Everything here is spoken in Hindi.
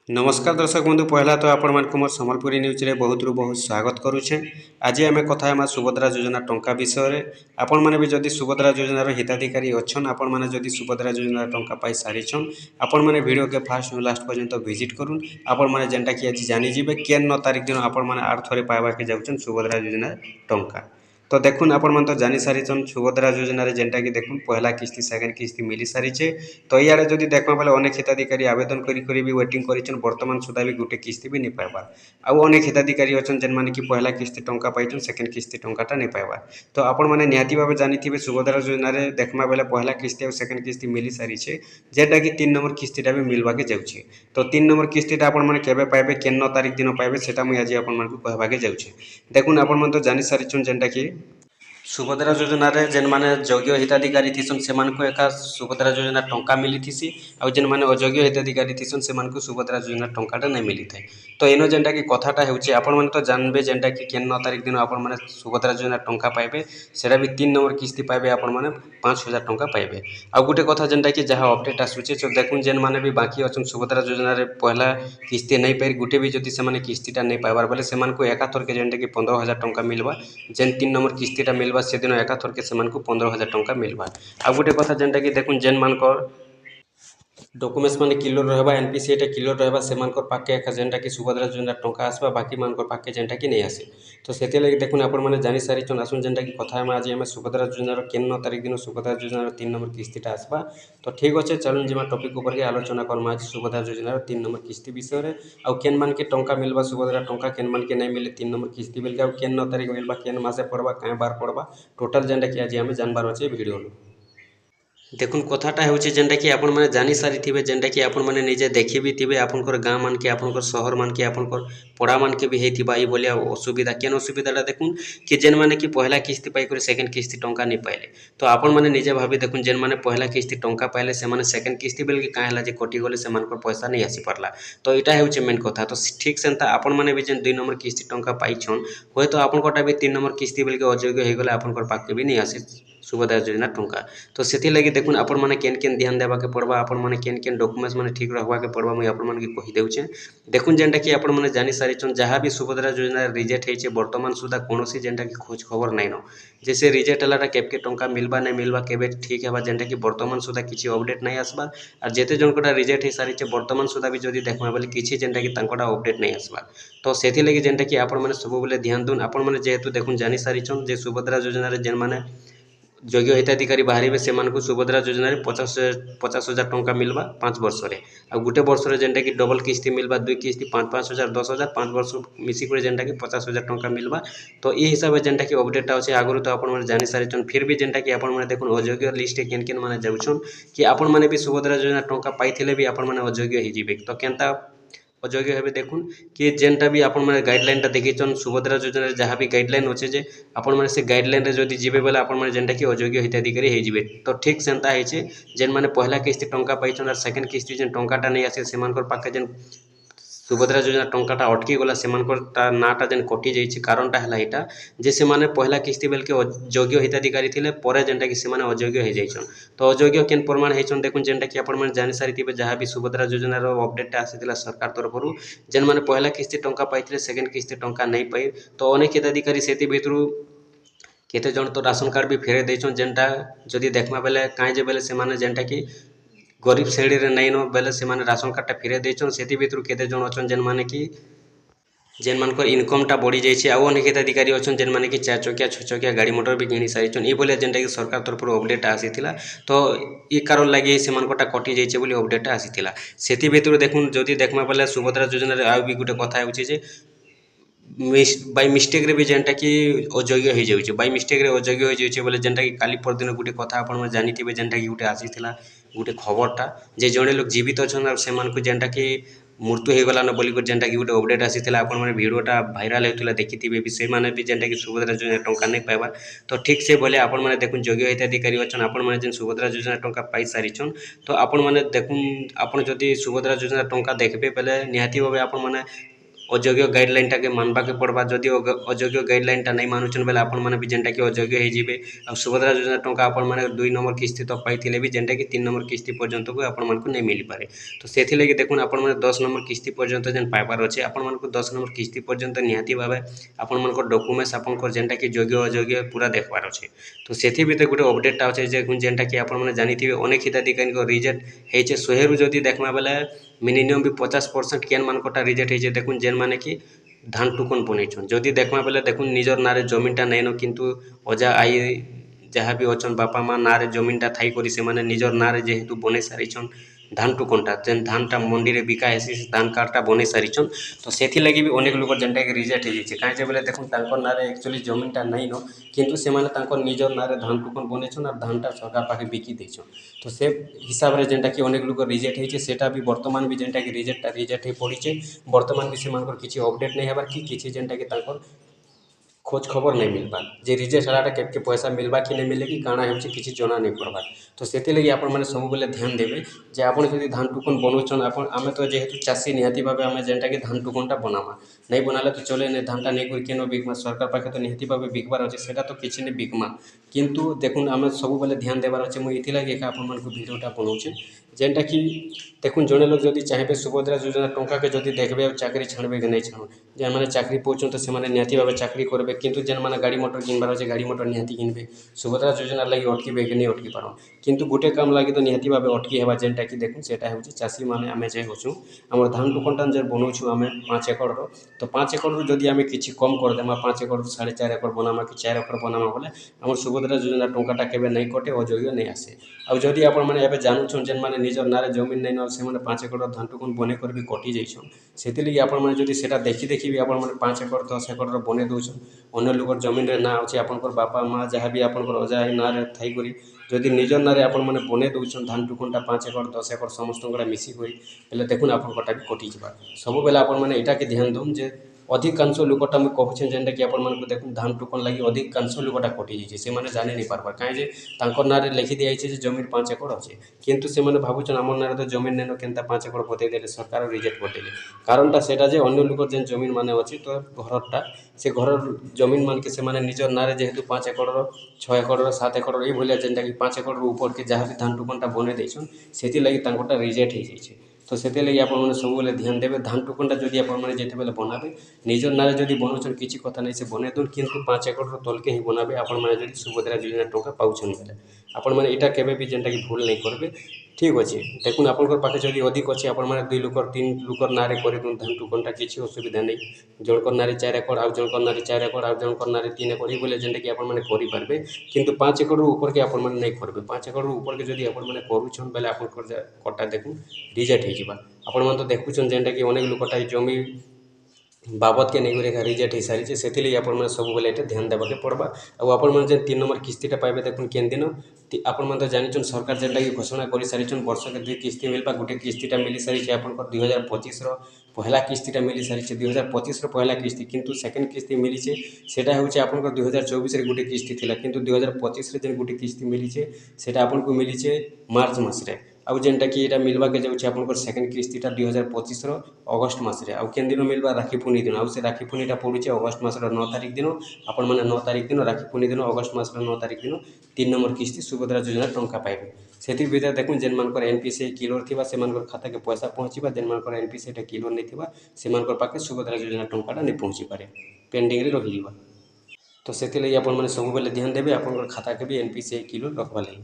नमस्कार दर्शक बंधु पहला तो आपण मानक मोर संबलपुरी न्यूज रे बहुत रु बहुत स्वागत करुछे। आज आम कथा हेमा सुभद्रा योजना टंका विषय आपण माने भी जदि सुभद्रा योजनार हिताधिकारी अच्छन आपण माने जदि सुभद्रा योजना टंका पाई सारिछन आपण माने वीडियो के फास्ट लास्ट पर्यंत विजिट करूँ आपण माने जेनटा कि आज जानि जिवे केन 9 तारिख दिन आपण माने आर थरे पाइबा के जाउछन सुभद्रा योजना टंका। तो देखुन आपण मन तो जानी सारिछन सुभद्रा योजना रे जेनटा कि देखुन पहला किस्ती सेकेंड किस्ती मिली सारिछे। तो इयारे जदि देखबा बेले अनेक हिताधिकारी आवेदन करी भी वेटिंग करिछन वर्तमान सुधा भी गुटे किस्ती भी नहीं पाइबार। आउ अनेक हिताधिकारी अछन जेन माने कि पहला किस्ती टंका पाइछन सेकेंड किस्ती टंकाटा नहीं पाइबार। तो आपण माने निहाती भाबे जानिथिबे सुभद्रा योजना रे देखमा बेले पहला किस्ती और सेकेंड किस्ती मिली सारिछे जेटा कि 3 नंबर किस्तीटा भी मिलबा के जाउछे। तो 3 नंबर किस्तीटा आपण माने केबे पाइबे केन 9 तारिख दिन पाइबे सेटा मुई आज आपण मानकु कहबा के जाउछे। देखुन आपण मन तो जानि सारिछन जेनटा कि सुभद्रा योजना रे जेन माने योग्य हिताधिकारी थीसन सेमानको एका सुभद्रा योजना टंका मिली थीसी आ जेन माने अयोग्य हिताधिकारी थीसन सेमानको सुभद्रा योजना टंकाटा नहीं मिली थाए। तो एनो जेनटा कि कथाटा हेउचे आपण माने तो जानबे जेनटा कि केन 9 तारिख दिन आपण माने सुभद्रा योजना टंका पाइबे सेटा भी 3 नंबर किस्ती पाइबे आपण माने 5000 टंका पाइबे। आ गुटे कथा जेनटा कि जहाँ अपडेट आसुचे तो देखुन जेन माने भी बाकी अछन सुभद्रा योजना रे पहला किस्ती नहीं पाइ गुटे भी जदि से माने किस्तीटा नहीं पाइबार बेले सेमानको एकाथर के जेनटा कि 15000 टंका मिलबा जेन 3 नंबर किस्तीटा मिलबा से दिन एकाथर के सेमानको 15000 टंका मिलबा। आ गुटे कथा जेनटा कि देखुन जेन मानकर डॉक्यूमेंट्स माने क्लियर रहबा एनपीसी एटा क्लियर रहबा सेमानकर पाके एका जेनटा कि सुभद्रा योजना टंका आसबा बाकी मानकर पाके जेनटा कि नहीं आसे। तो सेते लागि देखुन आपण माने जानि सारिछन आसुन जेनटा कि कथा हम आज हम सुभद्रा योजना रो केन 9 तारिख दिन सुभद्रा योजना रो 3 नंबर किस्तीटा आसबा। तो ठीक अछि चलुन जिमा टॉपिक ऊपर के आलोचना करम आज सुभद्रा योजना रो 3 नंबर किस्ती विषय रे आ केन मान के टंका मिलबा सुभद्रा टंका केन मान के नहीं मिले 3 नंबर किस्ती बेल के आ केन 9 तारिख मिलबा केन मासे पड़बा काय बार पड़बा टोटल जेनटा कि आज हम जानबार अछि वीडियो रो। देखुन कथाटा हेउचे जेनटा कि आपण माने जानि सारिथिबे जेनटा कि आपण माने निजे देखि भी थिबे आपनकर गाँव मान के आपनकर शहर मान के आपनकर पड़ा मान के भी हेथिबा ई बोलिया असुविधा केन असुविधाटा देखुन कि जेन माने कि पहला किस्ती पाई करे सेकेंड किस्ती टंका नहीं पाइले। तो आपण माने निजे भाबी देखुन जेन माने पहला किस्ती टंका पाइले से माने सेकेंड किस्ती बेल के काहे हला जे कटि गले से मानकर पैसा नहीं आसी पारला। तो इटा हेउचे मेन कथा। तो ठीक सेंता आपण माने भी जेन 2 नंबर किस्ती टंका पाइछन होय तो आपनकटा भी 3 नंबर किस्ती बेल के अयोग्य हे गले आपनकर पाके भी नहीं आसी सुभद्रा योजना टंका। तो सेति लगी देखुन आपण माने केन केन ध्यान देबा के पड़बा आपण माने केन केन डॉक्यूमेंट्स माने ठीक रखबा के पड़बा मुई आपण माने के कहि देउचे। देखुन जेनटा कि आपण माने जानि सारिछन जहाँ भी सुभद्रा योजना रिजेक्ट हेचे वर्तमान सुधा कोनोसी जेनटा कि खोज खबर नाइन जैसे रिजेक्ट हलाटा केबके टंका मिलबा नहीं मिलबा केबे ठीक हेबा जेनटा कि वर्तमान सुधा किछि अपडेट नहीं आसबा। और जेते जनकटा रिजेक्ट हे सारिछे वर्तमान सुधा भी जदि देखबा बोले किछि जेनटा कि तांकटा अपडेट नहीं आसबा। तो सेति लगी जेनटा कि आपण माने सब बेले ध्यान दुन आपण माने जेहेतु देखुन जानि सारिछन जे सुभद्रा योजना रे जेन माने योग्य हिताधिकारी बाहर से सुभद्रा योजना 50,000 टंका मिलबा 5 वर्ष रे आ गुटे वर्ष रे जेनटा कि डबल किस्ती मिलबा 2 किस्ती 5,000 10,000 5 वर्ष मिसी करे जेनटा कि 50,000 टंका मिलबा। तो ई हिसाब से जेनटा कि अपडेट अछि आगुरु तो आपण माने जानि सारिछन फिर भी जेनटा कि आपण माने देखुन अयोग्य लिस्ट केन केन माने जाउछन कि आपण माने भी सुभद्रा योजना टंका पाइथिले भी आपण माने अयोग्य हे जिवे। तो केनता अयोग्य हेबे देखुन कि जेनटा भी आपण माने गाइडलाइन देखिछन सुभद्रा योजना जहाँ भी गाइडलाइन अच्छे जे आपण माने से गाइडलाइन रे जदि जिबे बेले आपण माने जेनटा कि अयोग्य हिताधिकारी हे जिबे। तो ठीक सेंता हेचे जेन माने पहला किस्ती टंका पाइछन और सेकेंड किस्ती जेन टंकाटा नहीं आसे सेमानकर पाके जेन सुभद्रा योजना टंकाटा अटकी गला सेमानकर नाटा जेन कटि जाइछे कारणटा हला एटा जे से माने पहला किस्ती बेल के योग्य हिताधिकारी थिले परे जेनटा कि से माने अयोग्य हे जाइछन। तो अयोग्य केन प्रमाण हेछन देखुन जेनटा कि आपण माने जानि सारिथिबे जहाँ भी सुभद्रा योजना रो अपडेट आसीथिला सरकार तरफरु जेन माने पहला किस्ती टंका पाइथिले सेकेंड किस्ती टंका नहीं पाइ। तो अनेक हिताधिकारी सेति भितरु केते जन तो राशन कार्ड भी फेरे देछन जेनटा जदि देखमा बेले काहे जे बेले से माने जेनटा कि गरीब श्रेणी रे नहीं नो बेले से माने राशन कार्डटा फेरे देछन सेति भितरु केते जन अछन जेन माने कि जेन मानकर इनकमटा बढ़ी जाइछे आउ अनेक हिताधिकारी अछन जेन माने कि 4 चकिया 6 चकिया गाड़ी मोटर भी किनि सारिछन ई बोले जेनटा कि सरकार तरफरु अपडेट आसीथिला। तो ई कारण लागि सेमानकटा कटि जाइछे बोली अपडेट आसीथिला। सेति भितरु देखुन जदि देखमा बेले सुभद्रा योजना रे आउ भी गुटे कथा हेउचे जे बाय मिस्टेक रे भी जेनटा कि अयोग्य हो जाउछे बाय मिस्टेक रे अयोग्य हो जाउछे बोले जेनटा कि काली परदिन गुटे कथा आपण में जानिथिबे जेनटा कि गुटे आसीथिला गुटे खबरटा जे जणे लोक जीवित अछन और सेमानकु जेनटा कि मृत्यु हो गला न बोली जेनटा कि गुटे अपडेट आसीथिला आपण माने वीडियोटा भाइराल हेउथिला देखिथिबे भी से माने भी जेनटा कि सुभद्रा योजना टंका नहीं पाइबा। तो ठीक से बोले आपण माने देखुन योग्य हिताधिकारी अछन आपण माने जेन सुभद्रा योजना टंका पाइ सारिछन। तो आपण माने देखुन आपण जदि सुभद्रा योजना टंका देखबे पहले निहाती भाबे आपण माने अयोग्य गाइडलाइन टाके मानवा के पड़वा जदि अयोग्य गाइडलाइन टा नहीं मानुछन बेले आपण माने भी जेनटा कि अयोग्य हे जिवे आ सुभद्रा योजना टंका आपण माने 2 नंबर किस्ती तक पाइथिले भी जेनटा कि 3 नंबर किस्ती पर्यंत को आपण मानको नहीं मिल पारे। तो सेथि लगी देखुन आपण माने 10 नंबर किस्ती पर्यंत जेन पाइबार अछि आपण मानको 10 नंबर किस्ती पर्यंत निहाती भाबे आपण मानको डॉक्यूमेंट्स आपनकर जेनटा कि योग्य अयोग्य पूरा देखबार अछि। तो सेथि भीतर गुटे अपडेट अछि जे जेनटा कि आपण माने जानिथिबे अनेक हिताधिकारी को रिजेक्ट हेचे 100 रु जदि देखमा बेले मिनिमम भी 50% केन मानकटा रिजेक्ट हेचे देखुन जेन माने कि धान टुकन बनेछन जदि देखमा बेले देखुन निजर नारे जमीनटा नैनो किंतु अजा आई जहाँ भी अच्छन बापा माँ नारे जमीनटा थाई करी से माने निजर नारे जेहेतु बने सारिछन धान टुकनटा जेन धानटा मंडी रे बिका हेसी से धान कार्डटा बने सारिछन। तो सेथि लगी भी अनेक लोक जेनटा कि रिजेक्ट हे जाइछे काहे जे बेले देखुन तांकर नारे एक्चुअली जमीनटा नहीं न किंतु से माने तांकर निजर नारे धान टुकन बनेछन और धानटा सरकार पाखे बिकी देछन। तो से हिसाब रे जेनटा कि अनेक लोक रिजेक्ट हेचे सेटा भी वर्तमान भी जेनटा कि रिजेक्ट हे पड़िछे वर्तमान भी से मानकर किछि अपडेट नहीं हेबार कि किछि जेनटा कि तांकर खोज खबर नहीं मिलवा जे रिजेक्ट हलाटा के पैसा मिलवा कि नहीं मिले कि काଣା होछि किछि जना नहीं पड़वा। तो सेति लगी आपण माने सब बेले ध्यान देबे जे आपण जदि धान टुकन बनौछन आपण आमे तो जेहेतु चाषी निहाती भाबे आमे जेनटा कि धान टुकनटा बनामा नहीं बनाले तो चले नहीं धानटा नहीं करि केनो बिकमा सरकार पाखे तो निहाती भाबे बिकबार अछि सेटा तो किछि नहीं बिकमा किंतु देखुन आमे सब बेले ध्यान देबार अछि मु इथि लगी आपण मानको वीडियोटा बनौछे जेनटा कि देखुन जने लोग जदि चाहेबे सुभद्रा योजना टंका के जदि देखबे और चाकरी छाड़बे कि नहीं छाड़ जे माने चाकरी पहुँचन तो से माने निहाती भाबे चाकरी करबे किंतु जेन माने गाड़ी मोटर किनबार अछि गाड़ी मोटर निहाती किनबे सुभद्रा योजना लगी अटकीबे कि नहीं अटकी पारन किंतु गुटे काम लगी तो निहाती भाबे अटकी हेबा जेनटा कि देखुन सेटा होछि चाषी माने आमे जे होछु हमर धान टुकनटा जे बनौछु आमे 5 एकड़ रो तो 5 एकड़ रो जदि आमे किछि कम कर देमा 5 एकड़ 4.5 एकड़ बनामा कि 4 एकड़ बनामा बोले हमर सुभद्रा योजना टंकाटा केबे नहीं कटे अयोग्य नहीं आसे। आ जदि आपण माने एबे जानूछन जेन माने निजर नारे जमीन नहीं न से माने 5 एकड़ धान टुकन बने कर भी कटि जाइछन सेति लगी आपण माने जदि सेटा देखि देखि भी आपण माने 5 एकड़ 10 एकड़ रो बने दउछन अन्य लोकर जमीन रे ना अछि आपनकर बापा माँ जहाँ भी आपनकर अजा आई ना रे थाई करी जदि निजर नारे आपण माने बने दउछन धान टुकनटा 5 एकड़ 10 एकड़ समस्तंगरा मिसी होई बेले देखुन आपनकटा भी कटि जिबा सब बेले आपण माने एटा के ध्यान दउन जे अधिकांश लोकटा मुझे कहूँ जेनटा कि आपण मानको देखुन धान टुकन लगी अधिकांश लोकटा कटि जाइछे से माने जानि नहीं पारबार काहे जे तांकर नारे लिखि दियाइछे जे जमीन 5 एकड़ अछि किंतु से माने भाबुछन हमर नारे तो जमीन नेनो केनता 5 एकड़ बतेइ देले सरकार रिजेक्ट बतेइले कारणटा सेटा जे अन्य लोकर जेन जमीन माने अछि तो घरटा से घर जमीन मान के से माने निजर नारे जेहेतु 5 एकड़ 6 एकड़ 7 एकड़ ए भलिया जेनटा कि 5 एकड़ ऊपर के जहाँ भी धान टुकनटा बने देछन सेति लगी तांकोटा रिजेक्ट हे जाइछे। तो सेते लगी आपण माने सब बेले ध्यान देबे धान टुकनटा जदि आपण माने जेते बेले बनाबे निजर नारे जदि बनौछन किछि कथा नहीं से बने दुन किंतु 5 एकड़ रो तलके ही बनाबे आपण माने जदि सुभद्रा योजना टंका पाउछन बेले आपण माने एटा केबे भी जेनटा कि भूल नहीं करबे ठीक अछि। देखुन आपनकर पाखे जदि अधिक अछि आपण माने 2 लोकर 3 लोकर नारे करि दुन धान टुकनटा किछि असुविधा नहीं जणकर नारे 4 एकड़ आ जणकर नारे 4 एकड़ आ जणकर नारे 3 एकड़ ए बोले जेनटा कि आपण माने करि पारबे किंतु 5 एकड़ रो ऊपर के आपण माने नहीं करबे 5 एकड़ रो ऊपर के जदि आपण माने करूछन बेले आपनकर कटा देखुन रिजेक्ट हे जिबा आपण माने तो देखुछन जेनटा कि अनेक लोकटा जमी बाबद के नहीं रेखा रिजेक्ट हो सारी से आपण मैंने सब बेले ध्यान देवाके पड़वा और आपण मैंने 3 नंबर किस्तीटा पाइबे देखुन केन दिन आपण मैंने तो जानिछन सरकार जेनटा कि घोषणा कर सारी वर्ष के 2 किस्ती मिलवा गोटे किस्तीटा मिल सारी आपंकर 2025 पहला किस्तीटा मिल सारी 2025 पहला किस्ती किंतु सेकेंड किस्ती मिली सेटा होचे आपंकर 2024 गोटे किस्ती थिला किंतु 2025 जेन गोटे किस्ती मिली सेटा आपन को मिली मार्च मासरे आउ जेनटा कि एटा मिलवा के जाउछे आपनकर सेकेंड किस्तीटा 2025 अगस्त मासरे आउ केन दिन मिलवा राखी पूर्णी दिन आउ से राखी पूर्णीटा पड़ुचे अगस्त मासर 9 तारिख दिन आपण माने 9 तारिख दिन राखी पूर्णी दिन अगस्त मासर 9 तारिख दिन 3 नंबर किस्ती सुभद्रा योजना टंका पाइबे सेति भीतर देखुन जेन मानकर एनपीसी क्लियर थिबा से मानकर खाता के पैसा पहुँचीबा जेन मानकर एनपीसी टा क्लियर नहीं थिबा से मानकर पाके सुभद्रा योजना टंकाटा नहीं पहुँची पारे पेंडिंग रे रहि जिबा। तो सेति लई आपण माने सब बेले ध्यान देबे आपनकर खाता के भी एनपीसी क्लियर रखबा लई।